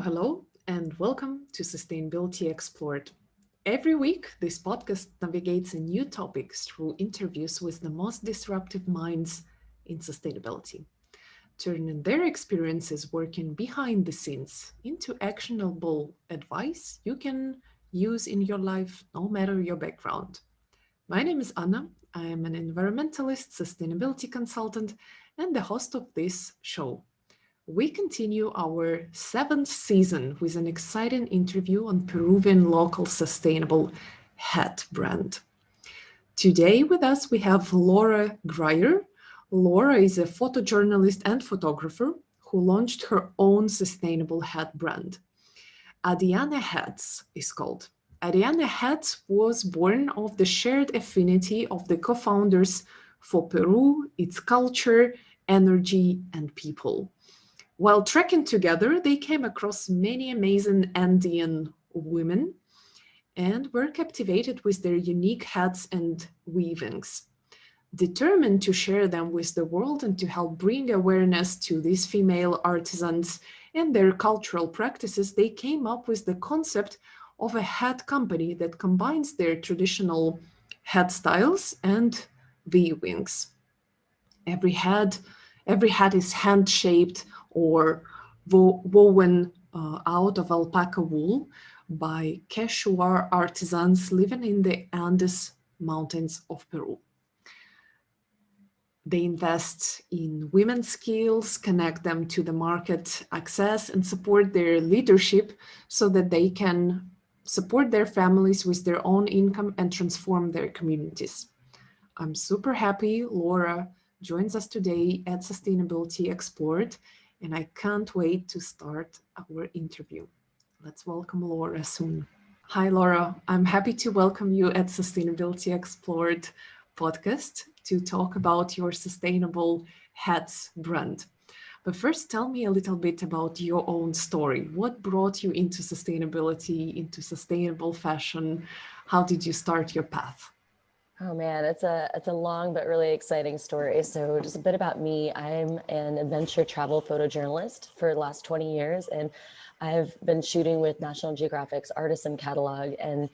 Hello, and welcome to Sustainability Explored. Every week, this podcast navigates a new topic through interviews with the most disruptive minds in sustainability, turning their experiences working behind the scenes into actionable advice you can use in your life, no matter your background. My name is Anna. I am an environmentalist, sustainability consultant, and the host of this show. We continue our seventh season with an exciting interview on Peruvian local sustainable hat brand. Today with us we have Laura Grier. Laura is a photojournalist and photographer who launched her own sustainable hat brand. Andeana Hats is called. Andeana Hats was born of the shared affinity of the co-founders for Peru, its culture, energy, and people. While trekking together, they came across many amazing Andean women and were captivated with their unique hats and weavings. Determined to share them with the world and to help bring awareness to these female artisans and their cultural practices, they came up with the concept of a hat company that combines their traditional hat styles and weavings. Every hat, every hat is hand-shaped or woven out of alpaca wool by Quechua artisans living in the Andes mountains of Peru. They invest in women's skills, connect them to the market access, and support their leadership so that they can support their families with their own income and transform their communities. I'm super happy Laura joins us today at Sustainability Explored, and I can't wait to start our interview. Let's welcome Laura soon. Hi, Laura. I'm happy to welcome you at Sustainability Explored podcast to talk about your sustainable hats brand. But first, tell me a little bit about your own story. What brought you into sustainability, into sustainable fashion? How did you start your path? Oh man, it's a long but really exciting story. So just a bit about me. I'm an adventure travel photojournalist for the last 20 years, and I've been shooting with National Geographic's artisan catalog and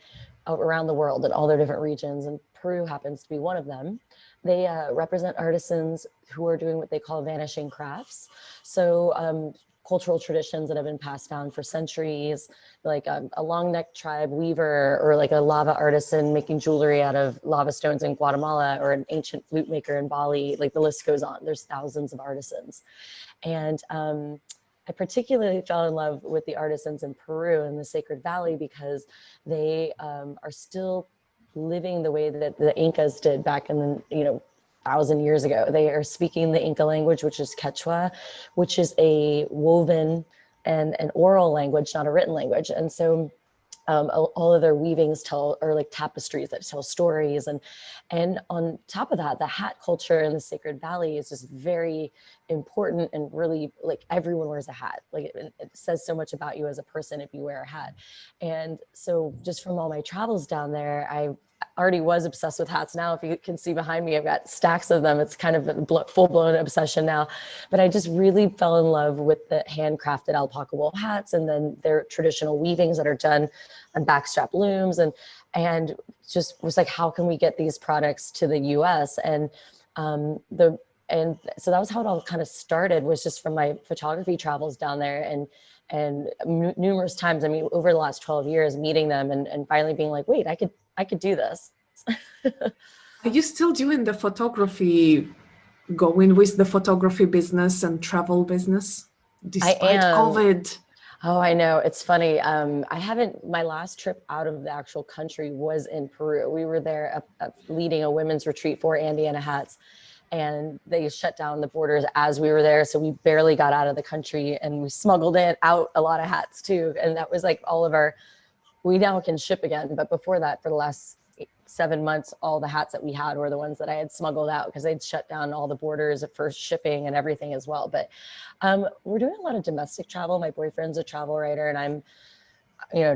around the world in all their different regions, and Peru happens to be one of them. They represent artisans who are doing what they call vanishing crafts. So cultural traditions that have been passed down for centuries, like a long neck tribe weaver, or like a lava artisan making jewelry out of lava stones in Guatemala, or an ancient flute maker in Bali. Like the list goes on. There's thousands of artisans. And I particularly fell in love with the artisans in Peru in the Sacred Valley because they are still living the way that the Incas did back in the, 1,000 years ago. They are speaking the Inca language, which is Quechua, which is a woven and an oral language, not a written language. And so all of their weavings are like tapestries that tell stories, and on top of that, the hat culture in the Sacred Valley is just very important, and really, like, everyone wears a hat. Like it says so much about you as a person if you wear a hat. And so just from all my travels down there, I already was obsessed with hats. Now, if you can see behind me, I've got stacks of them. It's kind of a full-blown obsession now. But I just really fell in love with the handcrafted alpaca wool hats, and then their traditional weavings that are done on backstrap looms, and just was like, how can we get these products to the US? And so that was how it all kind of started, was just from my photography travels down there, and numerous times, I mean, over the last 12 years, meeting them and finally being like, wait, I could do this. Are you still doing the photography, going with the photography business and travel business I despite am. COVID? Oh, I know. It's funny. I haven't, my last trip out of the actual country was in Peru. We were there leading a women's retreat for Andeana Hats, and they shut down the borders as we were there. So we barely got out of the country, and we smuggled out a lot of hats too. And that was like we now can ship again. But before that, for the last 7 months, all the hats that we had were the ones that I had smuggled out because they'd shut down all the borders for shipping and everything as well. But we're doing a lot of domestic travel. My boyfriend's a travel writer, and I'm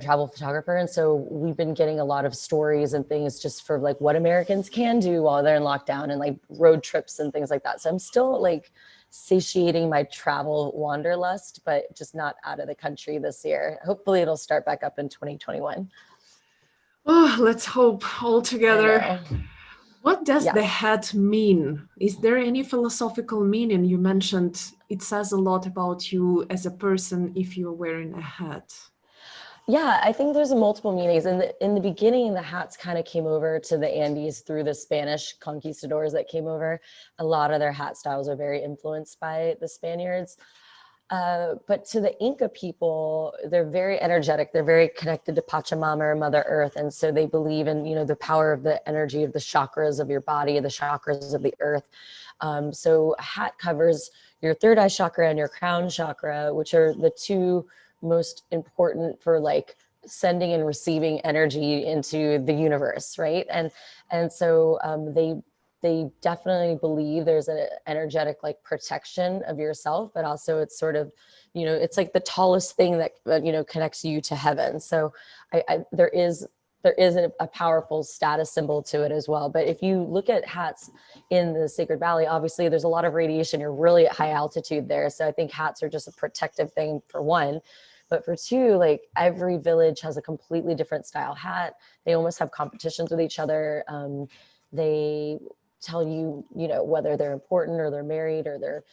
travel photographer. And so we've been getting a lot of stories and things just for like what Americans can do while they're in lockdown and like road trips and things like that. So I'm still like satiating my travel wanderlust, but just not out of the country this year. Hopefully it'll start back up in 2021. Oh, let's hope all I together. know. What does the Yes. hat mean? Is there any philosophical meaning? You mentioned it says a lot about you as a person if you're wearing a hat. Yeah, I think there's multiple meanings. In the beginning, the hats kind of came over to the Andes through the Spanish conquistadors that came over. A lot of their hat styles are very influenced by the Spaniards. But to the Inca people, they're very energetic. They're very connected to Pachamama or Mother Earth, and so they believe in the power of the energy of the chakras of your body, the chakras of the earth. So a hat covers your third eye chakra and your crown chakra, which are the two most important for like sending and receiving energy into the universe, right? And so they definitely believe there's an energetic like protection of yourself, but also it's sort of, it's like the tallest thing that connects you to heaven. So there is a powerful status symbol to it as well. But if you look at hats in the Sacred Valley, obviously there's a lot of radiation. You're really at high altitude there. So I think hats are just a protective thing for one. But for two, like every village has a completely different style hat. They almost have competitions with each other. They tell you, whether they're important or they're married or they're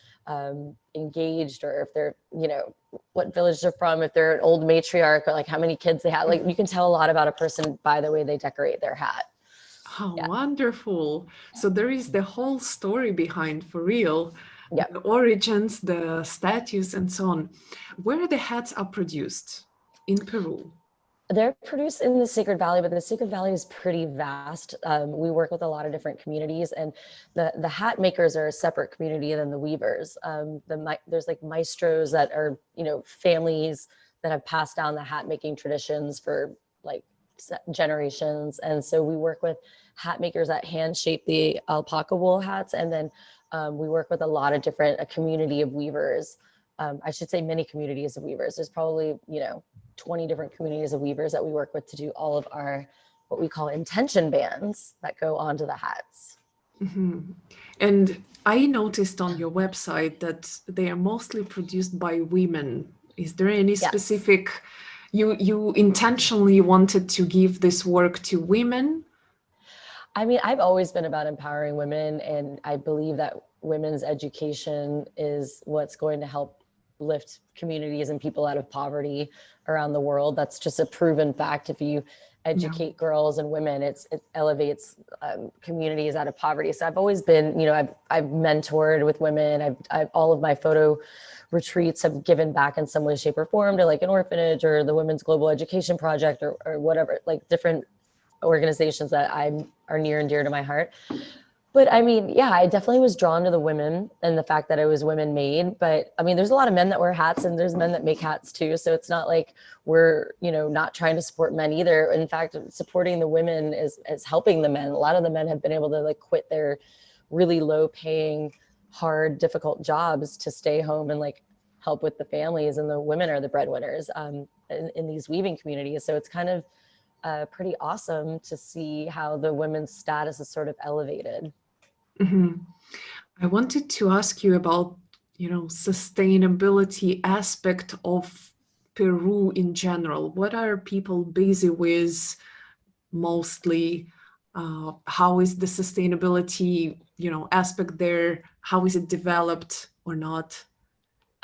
engaged, or if they're, what village they're from, if they're an old matriarch, or like how many kids they have. Like you can tell a lot about a person by the way they decorate their hat. How Yeah. wonderful. So there is the whole story behind, for real, Yeah. the origins, the statues, and so on. Where the hats are produced? In Peru. They're produced in the Sacred Valley, but the Sacred Valley is pretty vast. We work with a lot of different communities, and the hat makers are a separate community than the weavers. There's like maestros that are families that have passed down the hat making traditions for like generations, and so we work with hat makers that hand shape the alpaca wool hats, and then we work with a lot of different a community of weavers. I should say many communities of weavers. There's probably 20 different communities of weavers that we work with to do all of our what we call intention bands that go onto the hats. Mhm. And I noticed on your website that they are mostly produced by women. Is there any Yes. specific, you intentionally wanted to give this work to women? I mean, I've always been about empowering women, and I believe that women's education is what's going to help lift communities and people out of poverty around the world. That's just a proven fact. If you Yeah. educate girls and women, it elevates communities out of poverty. So I've always been, I've mentored with women. I've all of my photo retreats have given back in some way, shape, or form to like an orphanage or the Women's Global Education Project, or whatever, like different organizations that are near and dear to my heart. But I mean, yeah, I definitely was drawn to the women and the fact that it was women made. But I mean, there's a lot of men that wear hats and there's men that make hats too. So it's not like we're, not trying to support men either. In fact, supporting the women is helping the men. A lot of the men have been able to like quit their really low paying, hard, difficult jobs to stay home and like help with the families. And the women are the breadwinners in these weaving communities. So it's kind of pretty awesome to see how the women's status is sort of elevated. Mhm. I wanted to ask you about, sustainability aspect of Peru in general. What are people busy with mostly? How is the sustainability, aspect there? How is it developed or not?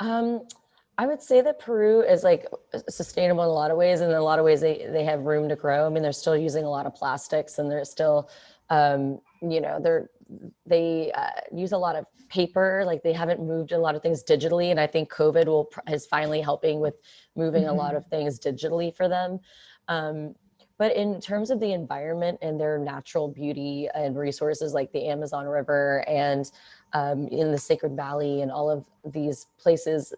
Um, I would say that Peru is like sustainable in a lot of ways, and in a lot of ways they have room to grow. I mean, they're still using a lot of plastics, and they're still, they use a lot of paper. Like they haven't moved a lot of things digitally, and I think COVID is finally helping with moving a lot Mhm. of things digitally for them. Um, but in terms of the environment and their natural beauty and resources, like the Amazon River and in the Sacred Valley and all of these places,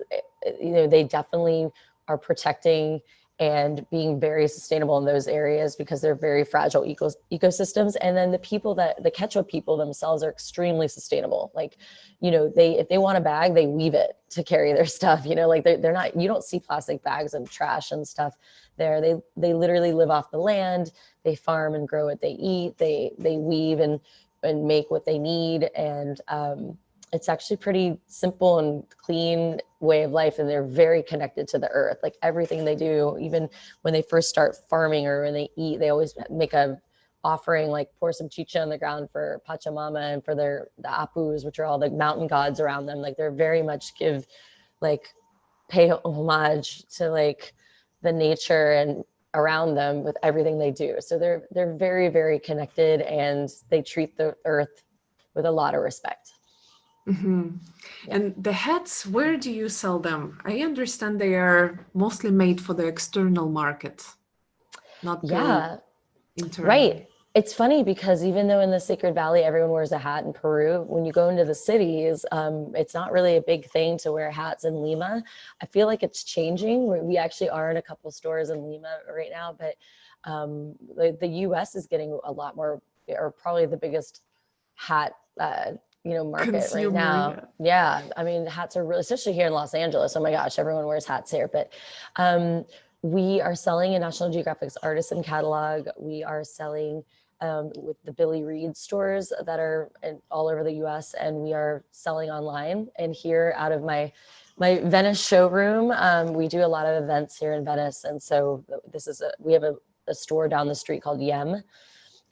they definitely are protecting and being very sustainable in those areas because they're very fragile ecosystems. And then the Quechua people themselves are extremely sustainable. Like, if they want a bag, they weave it to carry their stuff. Like they're not. You don't see plastic bags and trash and stuff there. They literally live off the land. They farm and grow what they eat. They weave and make what they need, and it's actually pretty simple and clean way of life, and they're very connected to the earth. Like everything they do, even when they first start farming or when they eat, they always make a offering, like pour some chicha on the ground for Pachamama and for the apus, which are all the mountain gods around them. Like they're very much like pay homage to like the nature and around them with everything they do. So they're very, very connected, and they treat the earth with a lot of respect. Hmm. Yeah. And the hats, where do you sell them? I understand they are mostly made for the external market, not go Yeah, right. internally. It's funny because even though in the Sacred Valley everyone wears a hat in Peru, when you go into the cities, it's not really a big thing to wear hats in Lima. I feel like it's changing. We actually are in a couple stores in Lima right now, but the U.S. is getting a lot more, or probably the biggest hat, market right Consumer, now. yeah. Yeah, I mean, hats are really, especially here in Los Angeles. Oh my gosh, everyone wears hats here. But um, we are selling in National Geographic's artisan catalog. We are selling with the Billy Reed stores that are all over the U.S., and we are selling online. And here, out of my Venice showroom, we do a lot of events here in Venice, and so we have a store down the street called Yem,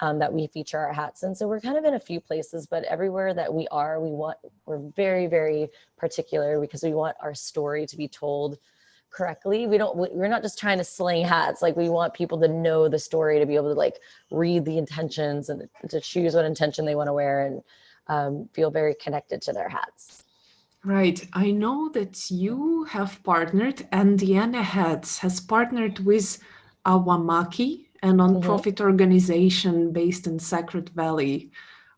that we feature our hats in. So we're kind of in a few places, but everywhere that we're very, very particular because we want our story to be told correctly. We're not just trying to sling hats. Like we want people to know the story, to be able to like read the intentions and to choose what intention they want to wear, and feel very connected to their hats. Right. I know that you have partnered, Andeana Hats has partnered with Awamaki, a Mm-hmm. nonprofit organization based in Sacred Valley,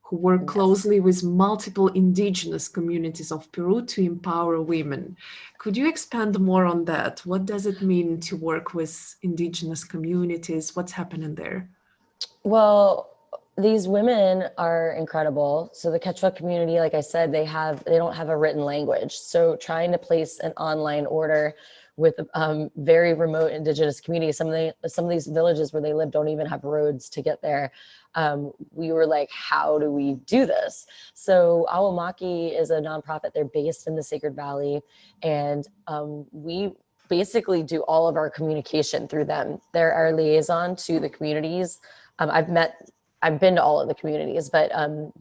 who work Yes. closely with multiple indigenous communities of Peru to empower women. Could you expand more on that? What does it mean to work with indigenous communities? What's happening there? Well, these women are incredible. So the Quechua community, like I said, they don't have a written language. So trying to place an online order with very remote indigenous communities, some of these villages where they live don't even have roads to get there. We were like, how do we do this? So Awamaki is a nonprofit. They're based in the Sacred Valley, and we basically do all of our communication through them. They're our liaison to the communities. I've been to all of the communities, but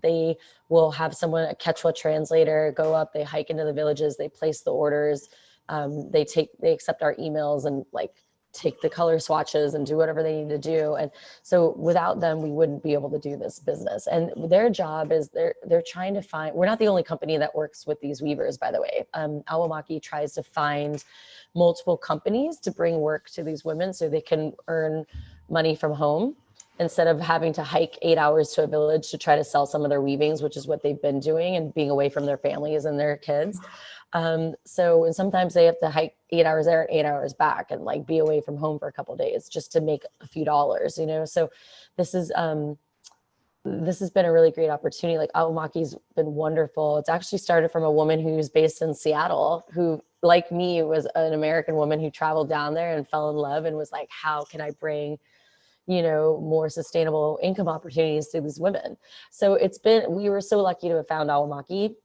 they will have a Quechua translator, go up, they hike into the villages, they place the orders, they accept our emails and like take the color swatches and do whatever they need to do. And so without them, we wouldn't be able to do this business. And their job is they're trying to find, we're not the only company that works with these weavers, by the way. Awamaki tries to find multiple companies to bring work to these women so they can earn money from home instead of having to hike 8 hours to a village to try to sell some of their weavings, which is what they've been doing, and being away from their families and their kids. And sometimes they have to hike 8 hours there and 8 hours back, and like be away from home for a couple of days just to make a few dollars, So this is this has been a really great opportunity. Like Aomaki's been wonderful. It's actually started from a woman who's based in Seattle, who, like me, was an American woman who traveled down there and fell in love and was like, how can I bring more sustainable income opportunities to these women? So we were so lucky to have found Awamaki.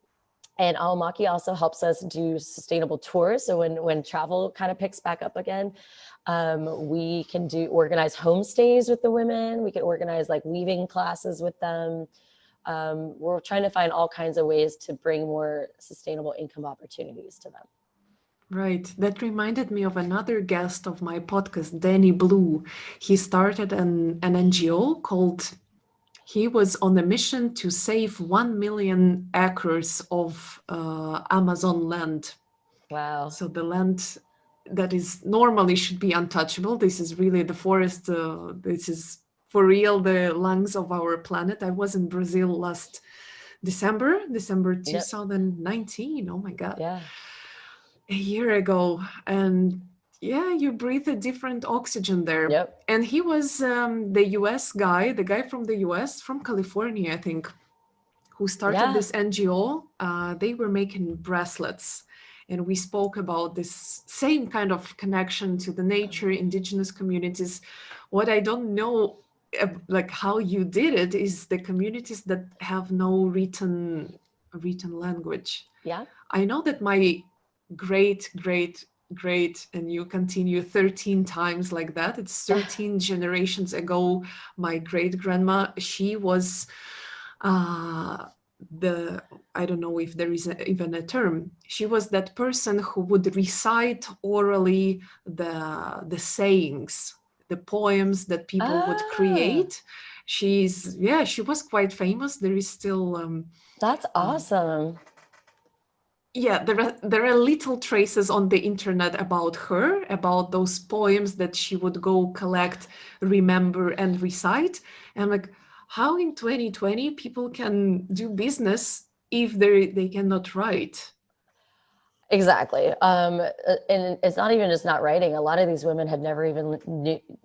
And Awamaki also helps us do sustainable tours. So when travel kind of picks back up again, we can organize homestays with the women. We can organize like weaving classes with them. We're trying to find all kinds of ways to bring more sustainable income opportunities to them. Right. That reminded me of another guest of my podcast, Danny Blue. He started an NGO called, he was on a mission to save 1 million acres of Amazon land. Wow. So the land that is normally should be untouchable. This is really the forest. This is for real the lungs of our planet. I was in Brazil last December Yep. 2019. Oh my God, Yeah. a year ago, and Yeah, you breathe a different oxygen there. Yep. And he was the US guy, the guy from the US, from California, I think, who started Yeah. this NGO. They were making bracelets. And we spoke about this same kind of connection to the nature, indigenous communities. What I don't know, like how you did it, is the communities that have no written language. Yeah. I know that my great, and you continue 13 times like that. It's 13 generations ago. My great grandma, she was uh, the, I don't know if there is even a term. She was that person who would recite orally the sayings, the poems that people would Ah, create. She was quite famous. There is still that's um, awesome. yeah, there are little traces on the internet about her, about those poems that she would go collect, remember, and recite. And I'm like, how in 2020 people can do business if they cannot write? Exactly. And it's not even just not writing. A lot of these women had never even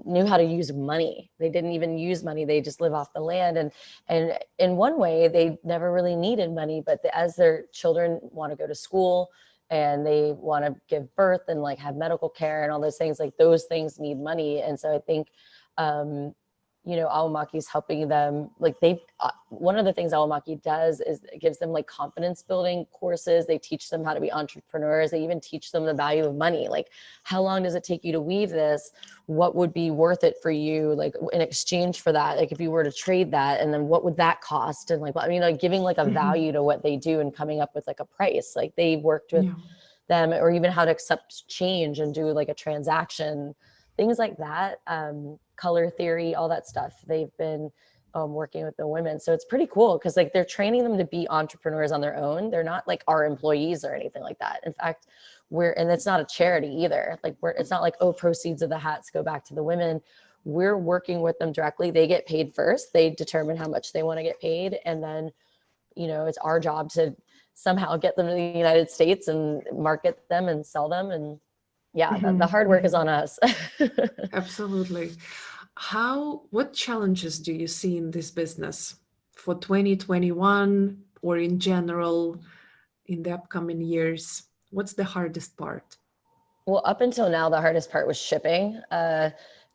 knew how to use money. They didn't even use money. They just live off the land. And in one way, they never really needed money. But as their children want to go to school and they want to give birth and like have medical care and all those things, like those things need money. And so I think, um, Awamaki is helping them. Like one of the things Awamaki does is it gives them like confidence building courses. They teach them how to be entrepreneurs. They even teach them the value of money. Like, how long does it take you to weave this? What would be worth it for you? Like in exchange for that, like if you were to trade that, and then what would that cost? And like, I mean, like giving like a Mhm. value to what they do and coming up with like a price. Like they worked with Yeah. them, or even how to accept change and do like a transaction, things like that. Color theory, all that stuff. They've been working with the women. So it's pretty cool because like they're training them to be entrepreneurs on their own. They're not like our employees or anything like that. In fact, and it's not a charity either. Like it's not like, oh, proceeds of the hats go back to the women. We're working with them directly. They get paid first. They determine how much they want to get paid. And then it's our job to somehow get them to the United States and market them and sell them. And yeah, the Mhm, hard work is mhm. on us. Absolutely. What challenges do you see in this business for 2021 or in general in the upcoming years? What's the hardest part? Well, up until now, the hardest part was shipping,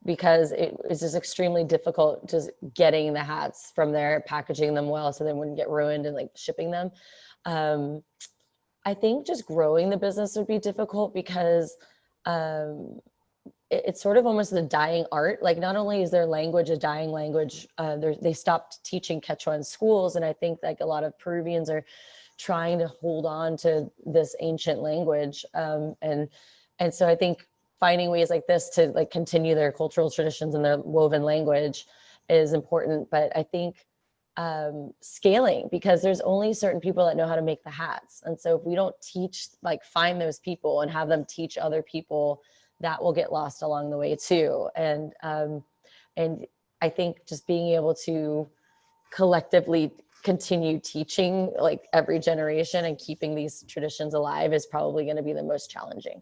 because it was just extremely difficult just getting the hats from there, packaging them well so they wouldn't get ruined, and like shipping them. Um, I think just growing the business would be difficult because um, it's sort of almost a dying art. Like not only is their language a dying language, they stopped teaching Quechua in schools, and I think like a lot of Peruvians are trying to hold on to this ancient language, and so I think finding ways like this to like continue their cultural traditions and their woven language is important. But I think scaling, because there's only certain people that know how to make the hats, and so if we don't teach, like find those people and have them teach other people, that will get lost along the way too. And I think just being able to collectively continue teaching like every generation and keeping these traditions alive is probably going to be the most challenging.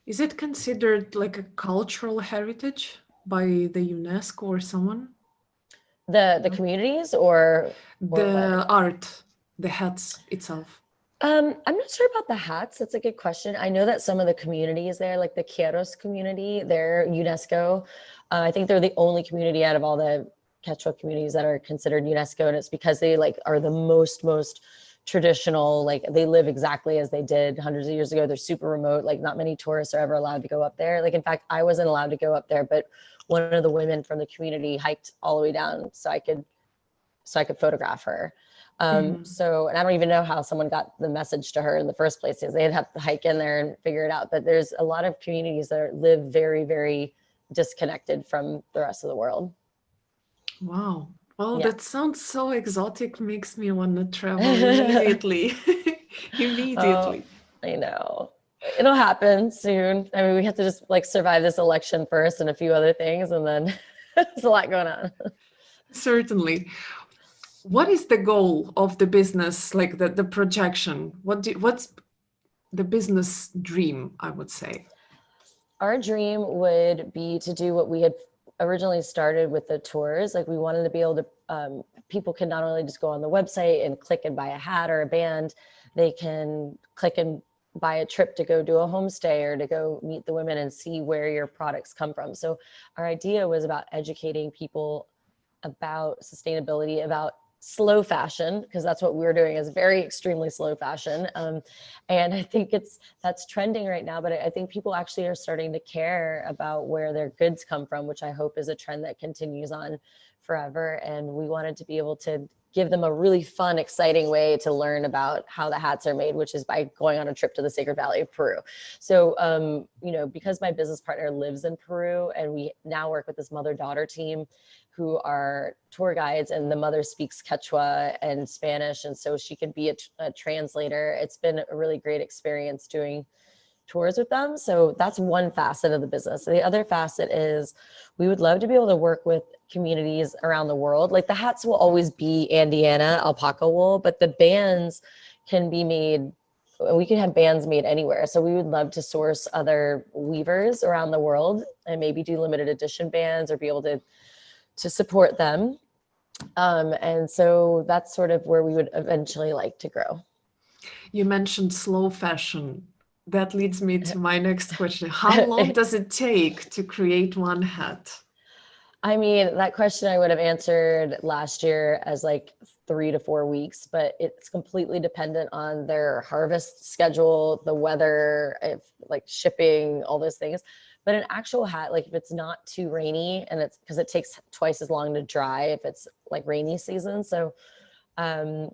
Is it considered like a cultural heritage by the UNESCO or someone? The No? communities or what? The art, the hats itself. I'm not sure about the hats. That's a good question. I know that some of the communities there, like the Quieros community, they're UNESCO. I think they're the only community out of all the Quechua communities that are considered UNESCO, and it's because they like are the most traditional. Like they live exactly as they did hundreds of years ago. They're super remote. Like not many tourists are ever allowed to go up there. Like in fact, I wasn't allowed to go up there, but one of the women from the community hiked all the way down so I could photograph her. Mhm. And I don't even know how someone got the message to her in the first place, because they'd have to hike in there and figure it out. But there's a lot of communities that live very disconnected from the rest of the world. Wow. Well, Yeah. that sounds so exotic, makes me want to travel immediately. Oh, Immediately. I know. It'll happen soon. I mean, we have to just like survive this election first and a few other things, and then there's a lot going on. Certainly. What is the goal of the business, like the projection? What's the business dream, I would say? our dream would be to do what we had originally started with the tours. Like we wanted to be able to, people can not only just go on the website and click and buy a hat or a band, they can click and buy a trip to go do a homestay or to go meet the women and see where your products come from. So our idea was about educating people about sustainability, about slow fashion, because that's what we're doing, is very extremely slow fashion. And I think that's trending right now, but I think people actually are starting to care about where their goods come from, which I hope is a trend that continues on forever. And we wanted to be able to give them a really fun, exciting way to learn about how the hats are made, which is by going on a trip to the Sacred Valley of Peru. So, because my business partner lives in Peru and we now work with this mother-daughter team who are tour guides, and the mother speaks Quechua and Spanish. And so she can be a translator. It's been a really great experience doing tours with them. So that's one facet of the business. The other facet is we would love to be able to work with communities around the world. Like the hats will always be Andeana alpaca wool, but the bands can be made, we can have bands made anywhere. So we would love to source other weavers around the world and maybe do limited edition bands or be able to support them. And so that's sort of where we would eventually like to grow. You mentioned slow fashion. That leads me to my next question. How long does it take to create one hat? I mean, that question I would have answered last year as like 3 to 4 weeks, but it's completely dependent on their harvest schedule, the weather, if like shipping, all those things. But an actual hat, like if it's not too rainy, and it's because it takes twice as long to dry if it's like rainy season. So um,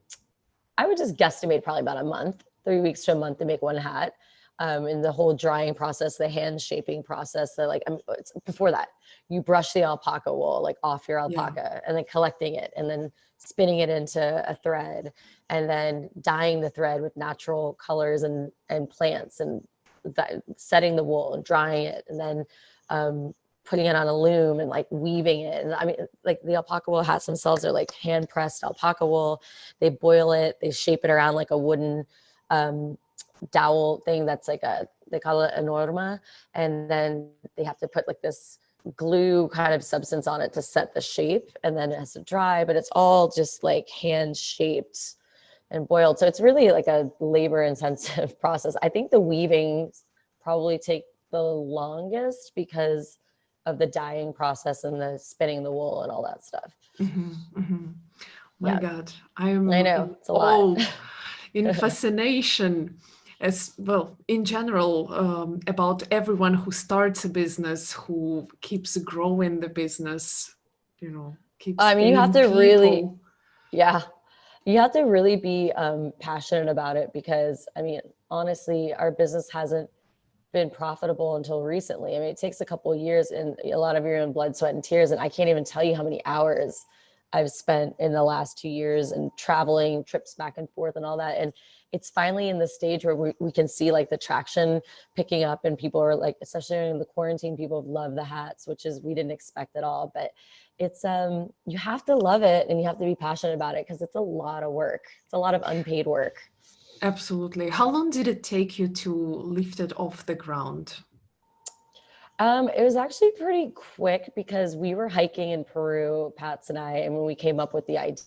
I would just guesstimate probably about a month, 3 weeks to a month to make one hat. In the whole drying process, the hand shaping process, it's before that, you brush the alpaca wool like off your Yeah. alpaca, and then collecting it, and then spinning it into a thread, and then dyeing the thread with natural colors and plants, and setting the wool and drying it, and then putting it on a loom and like weaving it. And I mean, like the alpaca wool hats themselves are like hand pressed alpaca wool. They boil it, they shape it around like a wooden dowel thing that's like they call it a norma. And then they have to put like this glue kind of substance on it to set the shape. And then it has to dry, but it's all just like hand shaped and boiled. So it's really like a labor intensive process. I think the weavings probably take the longest because of the dyeing process and the spinning the wool and all that stuff. My Yeah, God, I I'm know in it's a lot. awe, in fascination, as well, in general, about everyone who starts a business, who keeps growing the business, keeps I mean, you have paying to really, people. yeah, you have to really be passionate about it, because I mean, honestly, our business hasn't been profitable until recently. I mean, it takes a couple of years and a lot of your own blood, sweat, and tears. And I can't even tell you how many hours I've spent in the last 2 years and traveling, trips back and forth and all that. And it's finally in the stage where we can see like the traction picking up, and people are like, especially in the quarantine, people love the hats, which is, we didn't expect at all. But it's you have to love it and you have to be passionate about it, because it's a lot of work. It's a lot of unpaid work. Absolutely. How long did it take you to lift it off the ground? It was actually pretty quick, because we were hiking in Peru, Pats and I, and when we came up with the idea,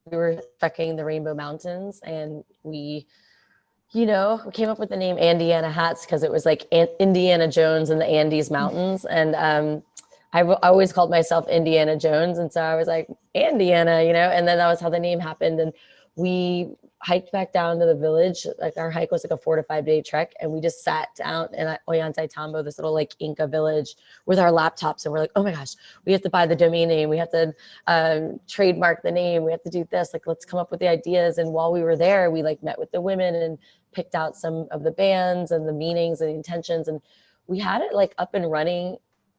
we were trekking the Rainbow Mountains, and we came up with the name Andeana Hats because it was like Indiana Jones in the Andes Mountains. And I always called myself Indiana Jones. And so I was like, Andeana, and then that was how the name happened. And we hiked back down to the village. Like our hike was like a 4 to 5 day trek. And we just sat down in Ollantaytambo, this little like Inca village, with our laptops. And we're like, oh my gosh, we have to buy the domain name. We have to trademark the name. We have to do this. Like, let's come up with the ideas. And while we were there, we like met with the women and picked out some of the bands and the meanings and the intentions. And we had it like up and running.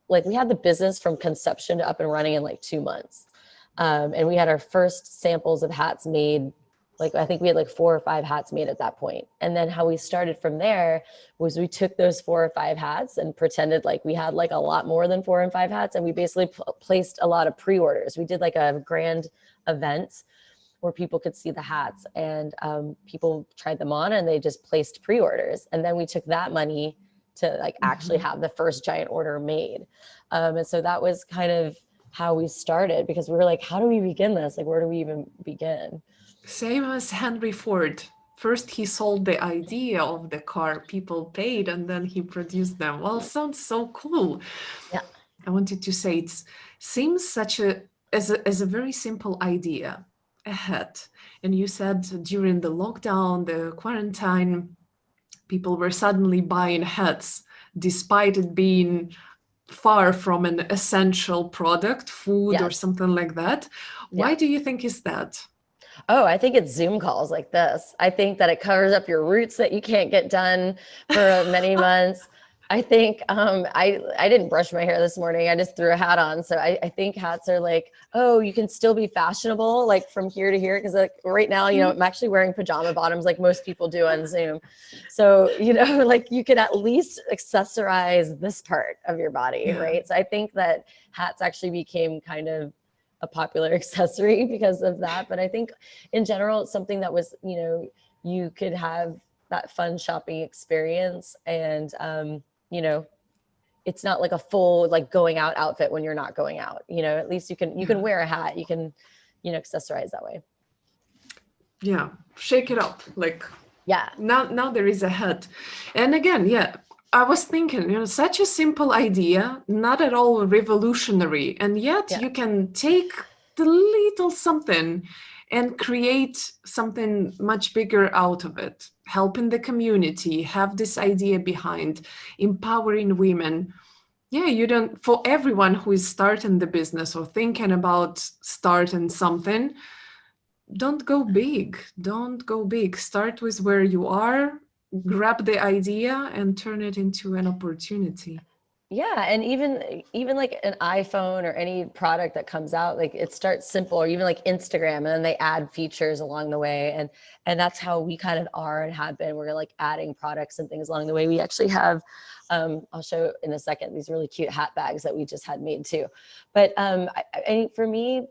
Like we had the business from conception to up and running in like 2 months. And we had our first samples of hats made. Like, I think we had like 4 or 5 hats made at that point. And then how we started from there was we took those 4 or 5 hats and pretended like we had like a lot more than 4 and 5 hats. And we basically placed a lot of pre-orders. We did like a grand event where people could see the hats, and people tried them on and they just placed pre-orders. And then we took that money to like actually have the first giant order made. And so that was kind of how we started, because we were like, how do we begin this? Like, where do we even begin? Same as Henry Ford. First, he sold the idea of the car, people paid, and then he produced them. Well, sounds so cool. Yeah. I wanted to say it seems such a very simple idea, a hat. And you said during the lockdown, the quarantine, people were suddenly buying hats, despite it being far from an essential product, food or Yes. something like that. Yeah. Why do you think is that? Oh, I think it's Zoom calls like this. I think that it covers up your roots that you can't get done for many months. I think I didn't brush my hair this morning. I just threw a hat on. So I think hats are like, oh, you can still be fashionable like from here to here. Cause like right now, you know, I'm actually wearing pajama bottoms like most people do on Zoom. So, you know, like you can at least accessorize this part of your body, Yeah. right? So I think that hats actually became kind of a popular accessory because of that. But I think in general, it's something that was, you know, you could have that fun shopping experience. And, you know, it's not like a full like going out outfit when you're not going out. You know, at least you Yeah. can wear a hat, you can, you know, accessorize that way. Yeah. Shake it up. Like Yeah. now there is a hat. And again, yeah, I was thinking, you know, such a simple idea, not at all revolutionary, and yet Yeah. you can take the little something and create something much bigger out of it, helping the community, have this idea behind, empowering women. Yeah, you don't, for everyone who is starting the business or thinking about starting something, don't go big. Don't go big. Start with where you are, grab the idea and turn it into an opportunity. Yeah, and even like an iPhone or any product that comes out, like it starts simple, or even like Instagram, and then they add features along the way, and that's how we kind of are and have been. We're like adding products and things along the way. We actually have, I'll show in a second, these really cute hat bags that we just had made too. But I for me,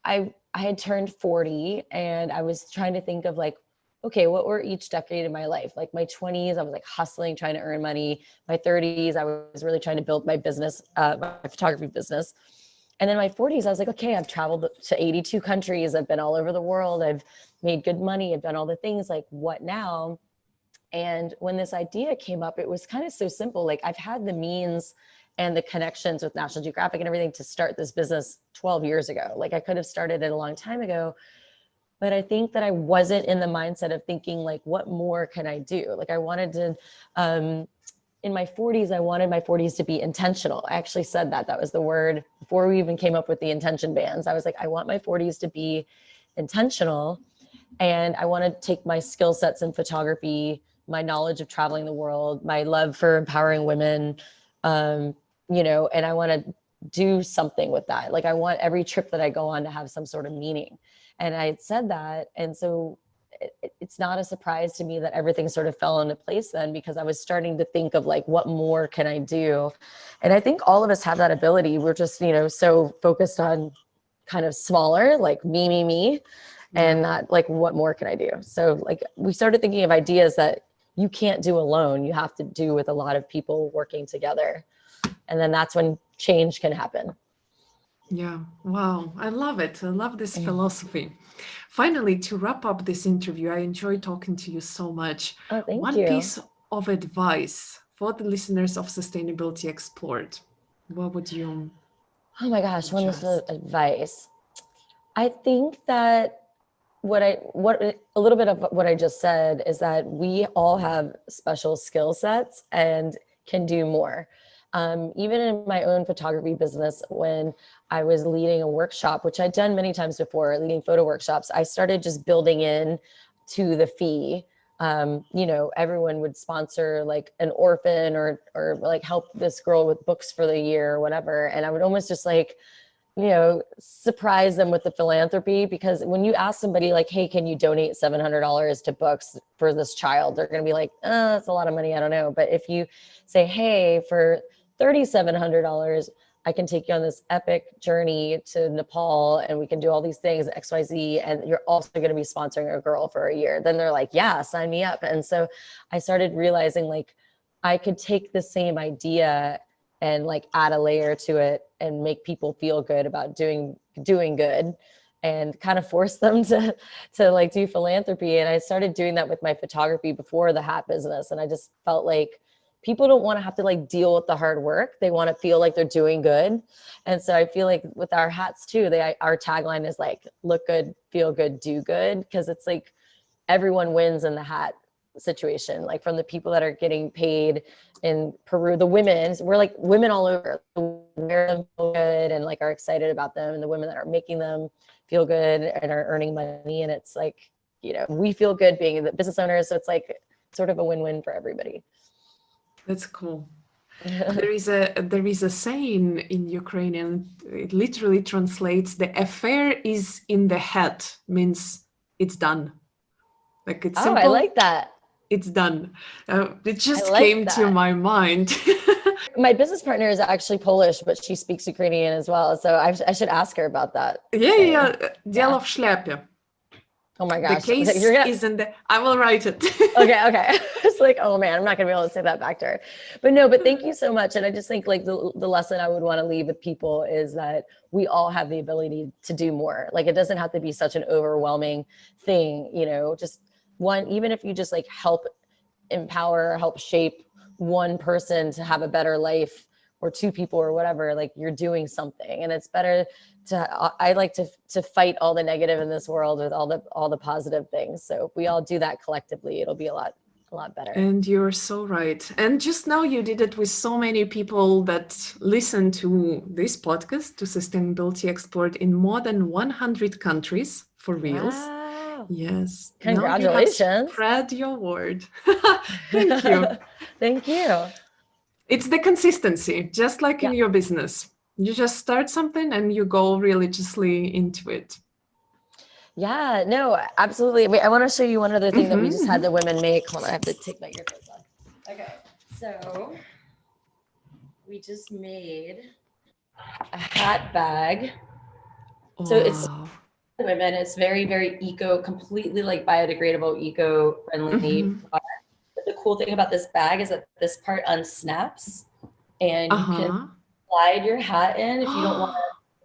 I had turned 40 and I was trying to think of like, okay, what were each decade in my life? Like my 20s, I was like hustling, trying to earn money. My 30s, I was really trying to build my business, my photography business. And then my 40s, I was like, okay, I've traveled to 82 countries. I've been all over the world. I've made good money. I've done all the things. Like, what now? And when this idea came up, it was kind of so simple. Like I've had the means and the connections with National Geographic and everything to start this business 12 years ago. Like I could have started it a long time ago, but I think that I wasn't in the mindset of thinking like, what more can I do? Like I wanted to, in my 40s, I wanted my 40s to be intentional. I actually said that. That was the word before we even came up with the intention bands. I was like, I want my 40s to be intentional. And I want to take my skill sets in photography, my knowledge of traveling the world, my love for empowering women, um, you know, and I want to do something with that. Like I want every trip that I go on to have some sort of meaning. And I had said that. And so it's not a surprise to me that everything sort of fell into place then, because I was starting to think of like, what more can I do? And I think all of us have that ability. We're just, you know, so focused on kind of smaller, like me, Yeah. and not like, what more can I do? So like we started thinking of ideas that you can't do alone. You have to do with a lot of people working together. And then that's when change can happen. Yeah. Wow. I love it. I love this philosophy. Finally, to wrap up this interview, I enjoyed talking to you so much. Oh, thank One you. piece of advice for the listeners of Sustainability Explored, what would you Oh my gosh, one little suggest? advice. I think that what a little bit of what I just said is that we all have special skill sets and can do more. Even in my own photography business, when I was leading a workshop, which I'd done many times before, leading photo workshops, I started just building in to the fee. You know, everyone would sponsor like an orphan or like help this girl with books for the year or whatever, and I would almost just like, you know, surprise them with the philanthropy, because when you ask somebody like, hey, can you donate $700 to books for this child? They're going to be like, that's a lot of money. I don't know. But if you say, hey, for $3,700, I can take you on this epic journey to Nepal and we can do all these things, XYZ, and you're also going to be sponsoring a girl for a year, then they're like, yeah, sign me up. And so I started realizing like, I could take the same idea and like add a layer to it and make people feel good about doing good, and kind of force them to like do philanthropy. And I started doing that with my photography before the hat business. And I just felt like people don't want to have to like deal with the hard work. They want to feel like they're doing good. And so I feel like with our hats too, our tagline is like, look good, feel good, do good. Because it's like everyone wins in the hat situation, like from the people that are getting paid in Peru, the women, we're like women all over, wear them feel good and like are excited about them, and the women that are making them feel good and are earning money. And it's like, we feel good being the business owners. So it's like sort of a win-win for everybody. That's cool. There is a saying in Ukrainian. It literally translates, "The affair is in the hat," means it's done. Like it's Oh, I simple. like that. It's done. It just like came to that. my mind. My business partner is actually Polish, but she speaks Ukrainian as well. So I should ask her about that. Yeah. Дело в шляпе. Oh my The gosh. case is in the. I will write it. Okay. It's like, oh man, I'm not gonna be able to say that back to her. But no, but thank you so much. And I just think like the lesson I would want to leave with people is that we all have the ability to do more. Like it doesn't have to be such an overwhelming thing, just one, even if you just like help empower, help shape one person to have a better life, or two people or whatever, like you're doing something. And it's better I like to fight all the negative in this world with all the positive things. So if we all do that collectively, it'll be a lot better. And you're so right. And just now you did it with so many people that listen to this podcast, to Sustainability Explored, in more than 100 countries, for reals. Wow. Yes. Congratulations. Now you have spread your word. Thank you. Thank you. It's the consistency, just like in your business. You just start something and you go religiously into it. Yeah, no, absolutely. Wait, I want to show you one other thing that we just had the women make. Hold on, I have to take my earphones off. Okay, so we just made a hat bag. Wow. So it's women. It's very, very completely like biodegradable, eco-friendly. But the cool thing about this bag is that this part unsnaps, and you can slide your hat in if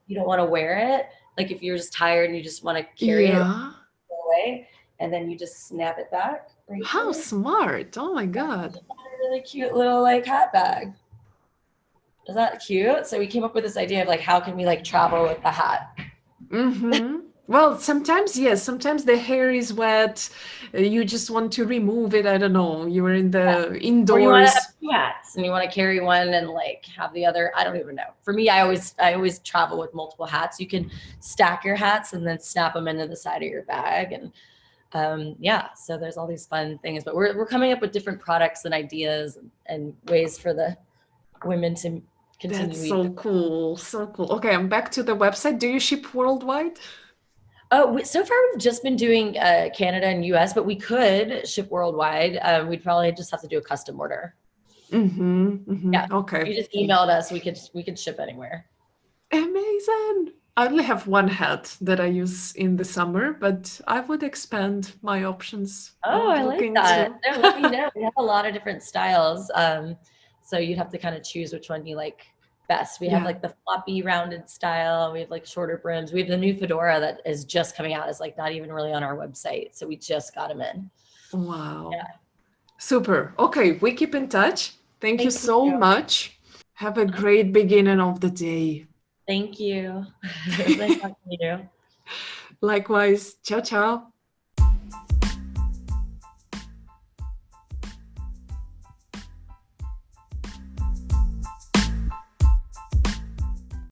you don't want to wear it. Like if you're just tired and you just want to carry it away, and then you just snap it back. Right. How smart! Oh my god! A really cute little like hat bag. Is that cute? So we came up with this idea of like, how can we like travel with the hat? Well, sometimes, yes, sometimes the hair is wet. You just want to remove it. I don't know. You were in the indoors. Or you want to have two hats and you want to carry one and like have the other. I don't even know. For me, I always travel with multiple hats. You can stack your hats and then snap them into the side of your bag. And so there's all these fun things. But we're coming up with different products and ideas and ways for the women to continue. That's so cool. So cool. Okay, I'm back to the website. Do you ship worldwide? Oh, so far we've just been doing Canada and US, but we could ship worldwide. We'd probably just have to do a custom order. Yeah. Okay. If you just emailed us, we could ship anywhere. Amazing. I only have one hat that I use in the summer, but I would expand my options. Oh, I like that. No, let me know. We have a lot of different styles. So you'd have to kind of choose which one you like best. We have like the floppy rounded style. We have like shorter brims. We have the new fedora that is just coming out. It's like not even really on our website. So we just got them in. Wow. Yeah. Super. Okay, we keep in touch. Thank you so much. Have a great beginning of the day. Thank you. Nice talking to you. Likewise. Ciao, ciao.